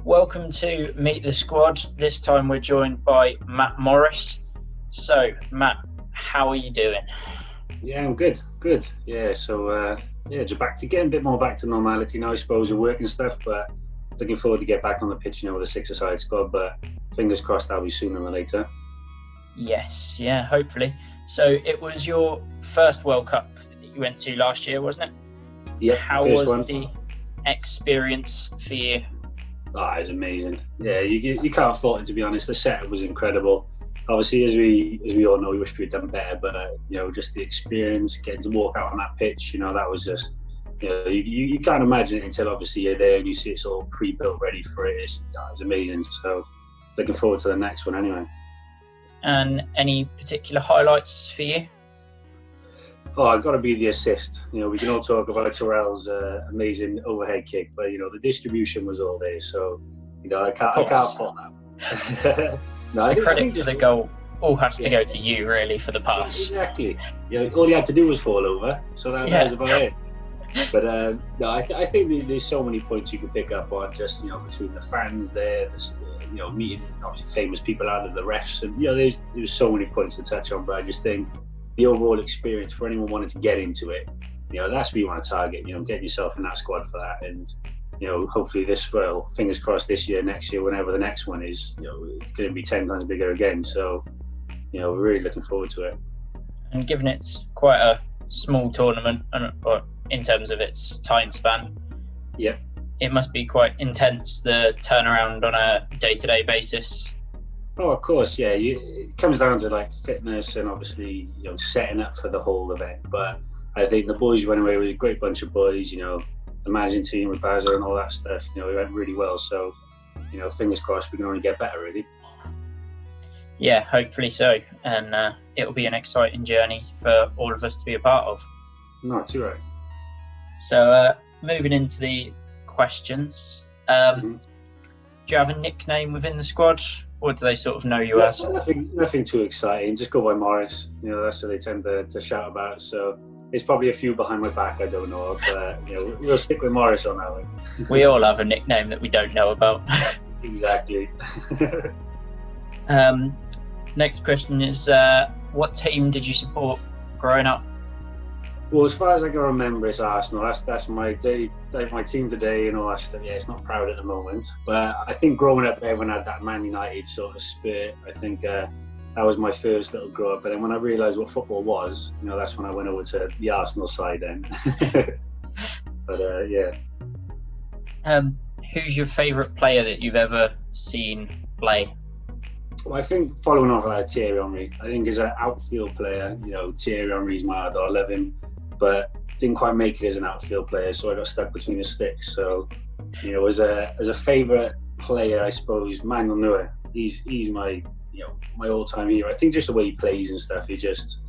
Welcome to Meet the Squad. This time we're joined by Matt Morris. So, Matt, how are you doing? Yeah, I'm good. Good. Yeah, so just getting a bit more back to normality now, I suppose, with work and stuff. But looking forward to get back on the pitch, with a six-a-side squad. But fingers crossed that'll be sooner than later. Yes, yeah, hopefully. So it was your first World Cup that you went to last year, wasn't it? Yeah. How was the experience for you? Oh, it was amazing. Yeah, you can't fault it, to be honest. The setup was incredible. Obviously, as we all know, we wish we'd done better. But just the experience, getting to walk out on that pitch, that was just, you can't imagine it until obviously you're there and you see it's all pre-built, ready for it. It was amazing. So looking forward to the next one anyway. And any particular highlights for you? Oh, I've got to be the assist. We can all talk about Terrell's amazing overhead kick, but the distribution was all there. So I can't fault that. No, the credit for the goal all has to go to you, really, for the pass. Exactly. All you had to do was fall over, so that was about it. But I think there's so many points you can pick up on, just between the fans there, meeting obviously famous people out of the refs, and there's so many points to touch on. But I just think the overall experience for anyone wanting to get into it, that's what you want to target. Getting yourself in that squad for that, and hopefully fingers crossed this year, next year, whenever the next one is, it's going to be 10 times bigger again. So, we're really looking forward to it. And given it's quite a small tournament, or in terms of its time span, yeah, it must be quite intense, the turnaround on a day-to-day basis. Oh, of course, yeah. It comes down to fitness and obviously setting up for the whole event. But I think the boys went away with a great bunch of boys. The managing team with Bazza and all that stuff. It went really well. So fingers crossed we can only get better, really. Yeah, hopefully so. And it'll be an exciting journey for all of us to be a part of. No, too right. So moving into the questions, do you have a nickname within the squad? Or do they sort of know you as? Nothing too exciting. Just go by Morris. That's what they tend to shout about. So there's probably a few behind my back I don't know, but we'll stick with Morris on that one. We all have a nickname that we don't know about. Exactly. Next question is, what team did you support growing up? Well, as far as I can remember, it's Arsenal. That's my my team today and all that stuff. Yeah, it's not proud at the moment, but I think growing up, everyone had that Man United sort of spirit. I think that was my first little grow up. But then when I realised what football was, that's when I went over to the Arsenal side then. But yeah. Who's your favourite player that you've ever seen play? Well, I think following off Thierry Henry, I think as an outfield player, Thierry Henry's my idol. I love him, but didn't quite make it as an outfield player, so I got stuck between the sticks. So, as a favourite player, I suppose Manuel Neuer. He's my my all-time hero. I think just the way he plays and stuff. He just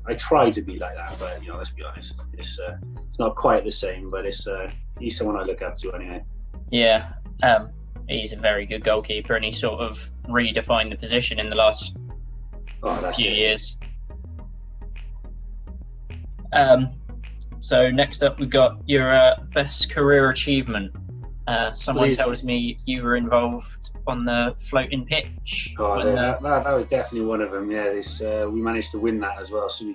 I try to be like that, but let's be honest, it's not quite the same. But he's someone I look up to anyway. Yeah. He's a very good goalkeeper, and he sort of redefined the position in the last few years. So next up, we've got your best career achievement. Someone tells me you were involved on the floating pitch. That was definitely one of them. Yeah, we managed to win that as well. So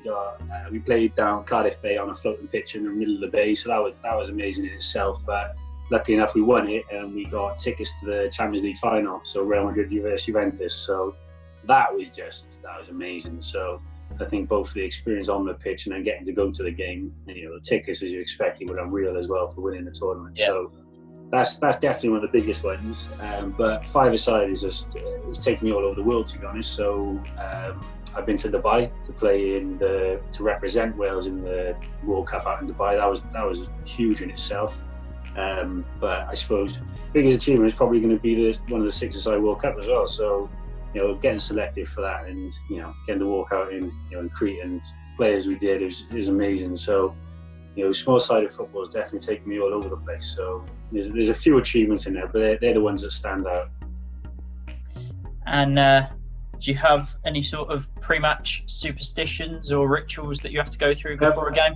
we played down Cardiff Bay on a floating pitch in the middle of the bay. So that was amazing in itself. But luckily enough, we won it and we got tickets to the Champions League final. So Real Madrid versus Juventus. So that was amazing. So I think both the experience on the pitch and then getting to go to the game, and the tickets, as you expected, were unreal as well for winning the tournament. Yeah. So that's definitely one of the biggest ones. But five-a-side it's taken me all over the world, to be honest. So I've been to Dubai to play to represent Wales in the World Cup out in Dubai. That was huge in itself. But I suppose biggest achievement is probably going to be one of the six-a-side World Cup as well. So getting selected for that and getting to walk out in Crete and play as we did, it was amazing. So small-sided football has definitely taken me all over the place. So there's a few achievements in there, but they're the ones that stand out. And do you have any sort of pre-match superstitions or rituals that you have to go through before a game?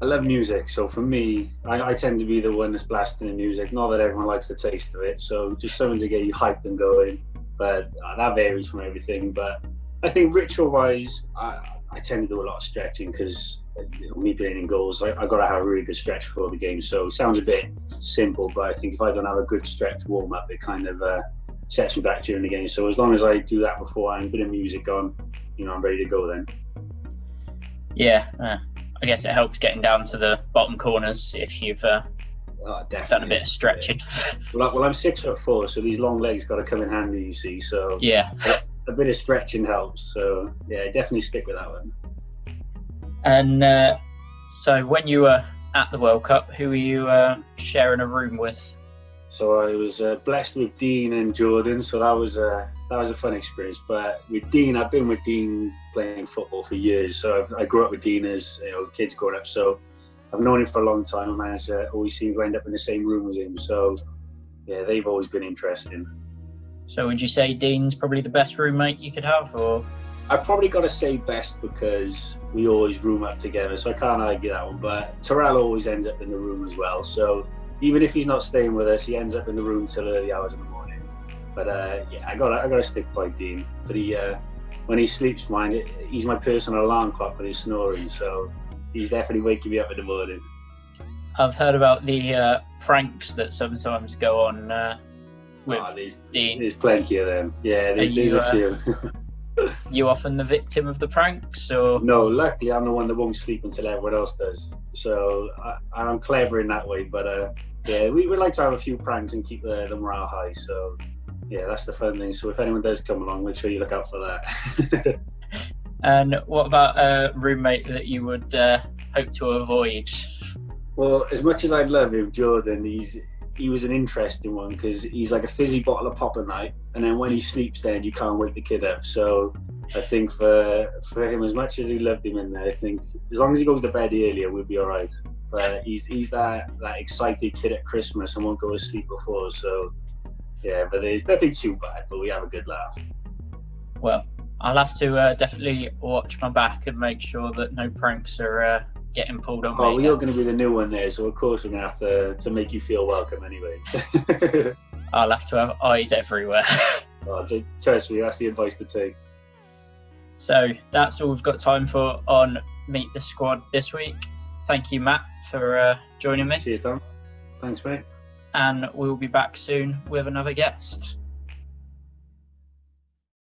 I love music, so for me, I tend to be the one that's blasting the music. Not that everyone likes the taste of it, so just something to get you hyped and going. But that varies from everything. But I think ritual-wise, I tend to do a lot of stretching because me playing in goals, I got to have a really good stretch before the game. So it sounds a bit simple, but I think if I don't have a good stretch warm-up, it kind of sets me back during the game. So as long as I do that before and a bit of music on, I'm ready to go then. Yeah, I guess it helps getting down to the bottom corners if you've done a bit of stretching. Yeah. Well, I'm 6'4", so these long legs got to come in handy, you see. So yeah, a bit of stretching helps. So yeah, definitely stick with that one. And so when you were at the World Cup, who were you sharing a room with? So I was blessed with Dean and Jordan, so that was a fun experience. But with Dean, I've been with Dean playing football for years. So I grew up with Dean as kids growing up. So I've known him for a long time. I managed to always seem to end up in the same room as him. So yeah, they've always been interesting. So would you say Dean's probably the best roommate you could have, or? I've probably got to say best because we always room up together, so I can't argue that one. But Terrell always ends up in the room as well. So even if he's not staying with us, he ends up in the room till early hours in the morning. But yeah, I gotta stick by Dean. But when he sleeps, he's my personal alarm clock when he's snoring. So he's definitely waking me up in the morning. I've heard about the pranks that sometimes go on with Dean. There's plenty of them. Yeah, there's a few. You often the victim of the pranks, or? No, luckily I'm the one that won't sleep until everyone else does. So I'm clever in that way. But yeah, we like to have a few pranks and keep the morale high. So yeah, that's the fun thing. So if anyone does come along, make sure you look out for that. And what about a roommate that you would hope to avoid? Well, as much as I love him, Jordan, he was an interesting one because he's like a fizzy bottle of pop a night, and then when he sleeps, then you can't wake the kid up. So I think for him, as much as we loved him in there, I think as long as he goes to bed earlier, we'll be all right. But he's that excited kid at Christmas and won't go to sleep before. So yeah, but there's nothing too bad, but we have a good laugh. Well, I'll have to definitely watch my back and make sure that no pranks are getting pulled on me. Oh, well, you're going to be the new one there, so of course we're going to have to make you feel welcome anyway. I'll have to have eyes everywhere. Oh, trust me, that's the advice to take. So that's all we've got time for on Meet the Squad this week. Thank you, Matt, for joining me. Cheers, Tom. Thanks, mate. And we'll be back soon with another guest.